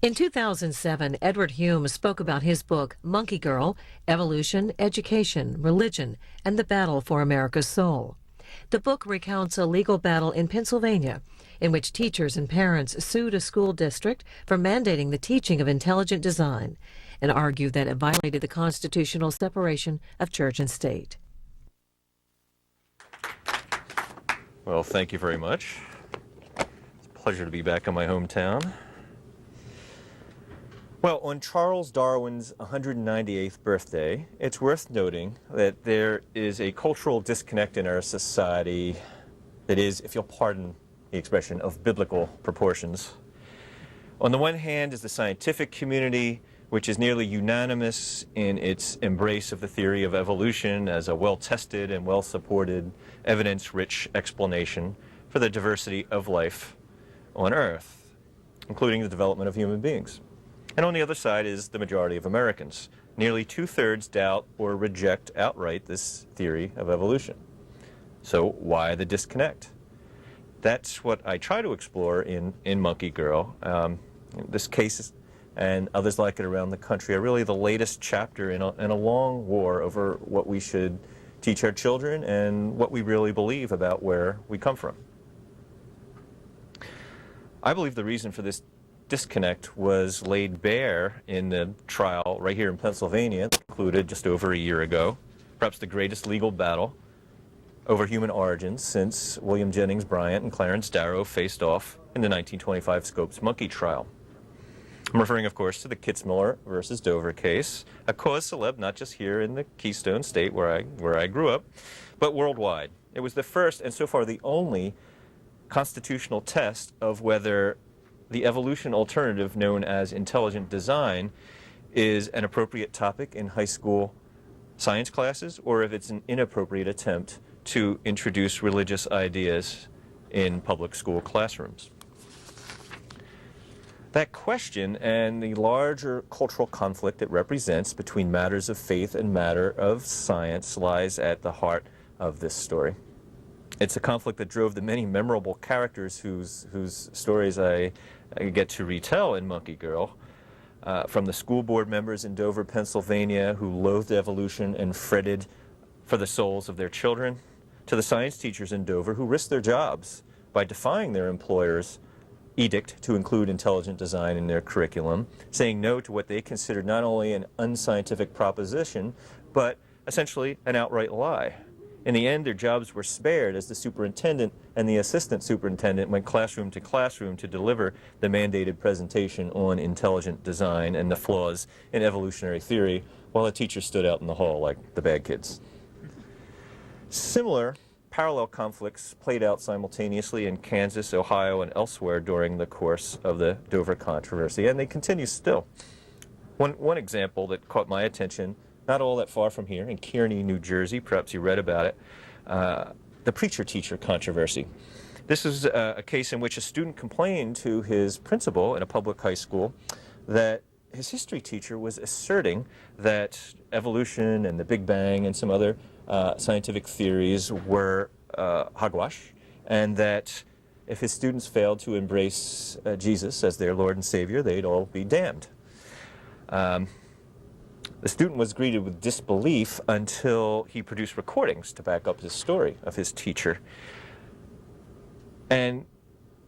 In 2007, Edward Hume spoke about his book, Monkey Girl: Evolution, Education, Religion, and the Battle for America's Soul. The book recounts a legal battle in Pennsylvania in which teachers and parents sued a school district for mandating the teaching of intelligent design and argued that it violated the constitutional separation of church and state. Well, thank you very much. It's a pleasure to be back in my hometown. Well, on Charles Darwin's 198th birthday, it's worth noting that there is a cultural disconnect in our society that is, if you'll pardon the expression, of biblical proportions. On the one hand is the scientific community, which is nearly unanimous in its embrace of the theory of evolution as a well-tested and well-supported, evidence-rich explanation for the diversity of life on Earth, including the development of human beings. And on the other side is the majority of Americans. Nearly two-thirds doubt or reject outright this theory of evolution. So why the disconnect? That's what I try to explore in Monkey Girl. This case and others like it around the country are really the latest chapter in a long war over what we should teach our children and what we really believe about where we come from. I believe the reason for this disconnect was laid bare in the trial right here in Pennsylvania, concluded just over a year ago, perhaps the greatest legal battle over human origins since William Jennings Bryan and Clarence Darrow faced off in the 1925 Scopes monkey trial. I'm referring, of course, to the Kitzmiller versus Dover case, a cause célèbre not just here in the Keystone State where I grew up, but worldwide. It was the first and so far the only constitutional test of whether the evolution alternative known as intelligent design is an appropriate topic in high school science classes or if it's an inappropriate attempt to introduce religious ideas in public school classrooms. That question and the larger cultural conflict it represents between matters of faith and matter of science lies at the heart of this story. It's a conflict that drove the many memorable characters whose stories I get to retell in Monkey Girl, from the school board members in Dover, Pennsylvania, who loathed evolution and fretted for the souls of their children, to the science teachers in Dover who risked their jobs by defying their employers' edict to include intelligent design in their curriculum, saying no to what they considered not only an unscientific proposition, but essentially an outright lie. In the end, their jobs were spared as the superintendent and the assistant superintendent went classroom to deliver the mandated presentation on intelligent design and the flaws in evolutionary theory, while the teachers stood out in the hall like the bad kids. Similar parallel conflicts played out simultaneously in Kansas, Ohio, and elsewhere during the course of the Dover controversy, and they continue still. One example that caught my attention, not all that far from here, in Kearney, New Jersey, perhaps you read about it, the preacher-teacher controversy. This is a case in which a student complained to his principal in a public high school that his history teacher was asserting that evolution and the Big Bang and some other scientific theories were hogwash, and that if his students failed to embrace Jesus as their Lord and Savior, they'd all be damned. The student was greeted with disbelief until he produced recordings to back up his story of his teacher. And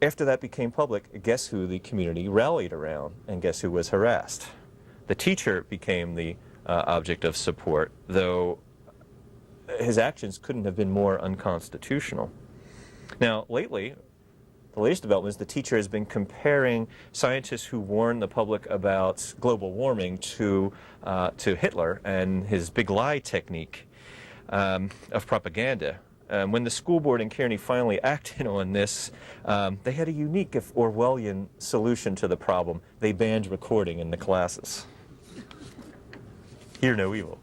after that became public, guess who the community rallied around, and guess who was harassed? The teacher became the object of support, though his actions couldn't have been more unconstitutional. Now, lately, the latest development is the teacher has been comparing scientists who warned the public about global warming to Hitler and his big lie technique of propaganda. When the school board in Kearney finally acted on this, they had a unique, if Orwellian, solution to the problem. They banned recording in the classes. Hear no evil.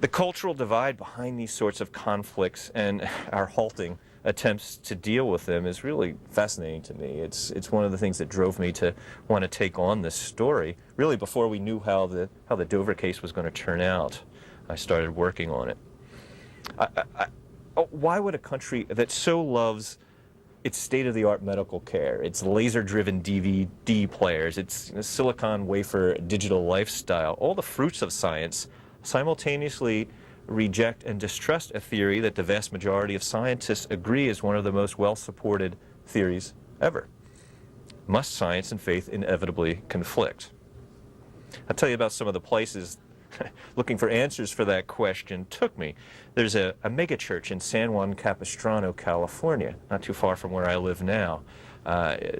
The cultural divide behind these sorts of conflicts and our halting attempts to deal with them is really fascinating to me. It's one of the things that drove me to want to take on this story. Really, before we knew how the Dover case was going to turn out, I started working on it. Why would a country that so loves It's state-of-the-art medical care. It's laser-driven DVD players. It's silicon wafer digital lifestyle. All the fruits of science simultaneously reject and distrust a theory that the vast majority of scientists agree is one of the most well-supported theories ever. Must science and faith inevitably conflict? I'll tell you about some of the places looking for answers for that question took me. There's a mega church in San Juan Capistrano, California, not too far from where I live now.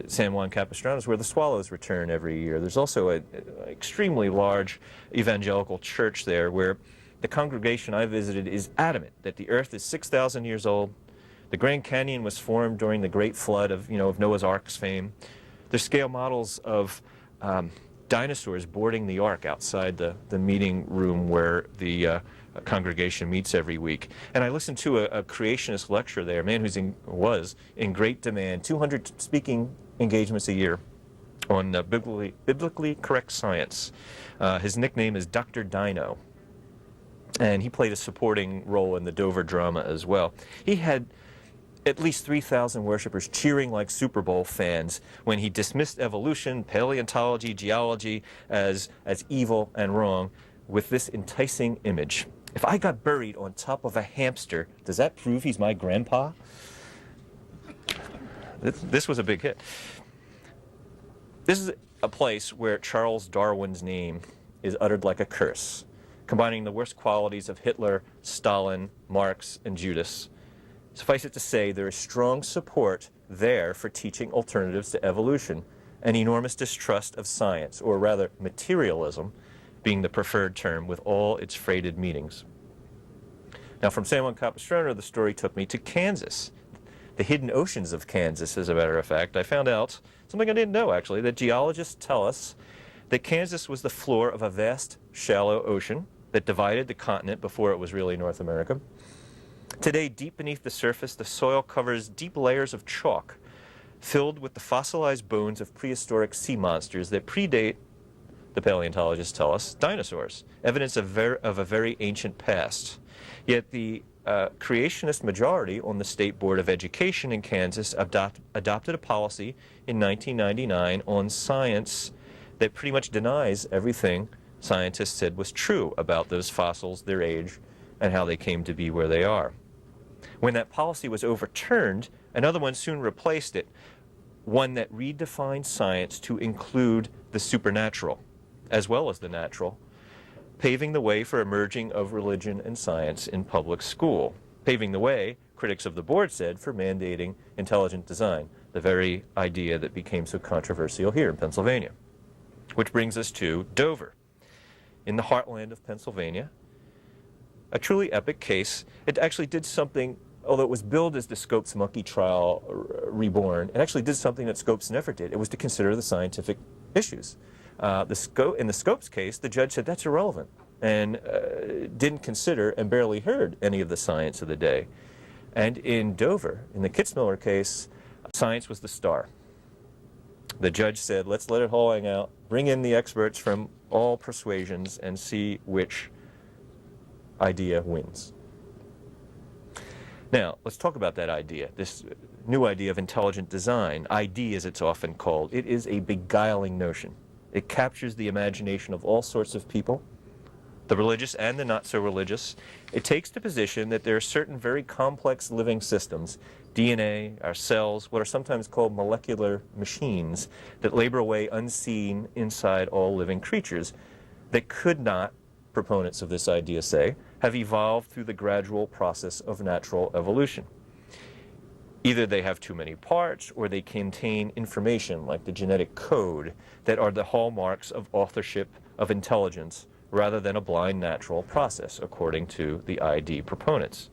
San Juan Capistrano is where the Swallows return every year. There's also an extremely large evangelical church there where the congregation I visited is adamant that the earth is 6,000 years old. The Grand Canyon was formed during the Great Flood of Noah's Ark's fame. There's scale models of dinosaurs boarding the ark outside the meeting room where the congregation meets every week. And I listened to a creationist lecture there, a man was in great demand, 200 speaking engagements a year on biblically correct science. His nickname is Dr. Dino, and he played a supporting role in the Dover drama as well. He had at least 3,000 worshipers cheering like Super Bowl fans when he dismissed evolution, paleontology, geology as evil and wrong with this enticing image. If I got buried on top of a hamster, does that prove he's my grandpa? This was a big hit. This is a place where Charles Darwin's name is uttered like a curse, combining the worst qualities of Hitler, Stalin, Marx, and Judas. Suffice it to say, there is strong support there for teaching alternatives to evolution, and enormous distrust of science, or rather materialism, being the preferred term with all its freighted meanings. Now, from San Juan Capistrano, the story took me to Kansas, the hidden oceans of Kansas, as a matter of fact. I found out something I didn't know, actually, that geologists tell us that Kansas was the floor of a vast, shallow ocean that divided the continent before it was really North America. Today, deep beneath the surface, the soil covers deep layers of chalk filled with the fossilized bones of prehistoric sea monsters that predate, the paleontologists tell us, dinosaurs, evidence of a very ancient past. Yet the creationist majority on the State Board of Education in Kansas adopted a policy in 1999 on science that pretty much denies everything scientists said was true about those fossils, their age, and how they came to be where they are. When that policy was overturned, another one soon replaced it, one that redefined science to include the supernatural, as well as the natural, paving the way for a merging of religion and science in public school, paving the way, critics of the board said, for mandating intelligent design, the very idea that became so controversial here in Pennsylvania. Which brings us to Dover, in the heartland of Pennsylvania. A truly epic case. It actually did something, although it was billed as the Scopes monkey trial reborn, it actually did something that Scopes never did. It was to consider the scientific issues. In the Scopes case, the judge said that's irrelevant and didn't consider and barely heard any of the science of the day. And in Dover, in the Kitzmiller case, science was the star. The judge said, let's let it all hang out, bring in the experts from all persuasions and see which idea wins. Now, let's talk about that idea, this new idea of intelligent design, ID as it's often called. It is a beguiling notion. It captures the imagination of all sorts of people, the religious and the not so religious. It takes the position that there are certain very complex living systems, DNA, our cells, what are sometimes called molecular machines, that labor away unseen inside all living creatures that could not, proponents of this idea say, have evolved through the gradual process of natural evolution. Either they have too many parts or they contain information like the genetic code that are the hallmarks of authorship of intelligence rather than a blind natural process, according to the ID proponents.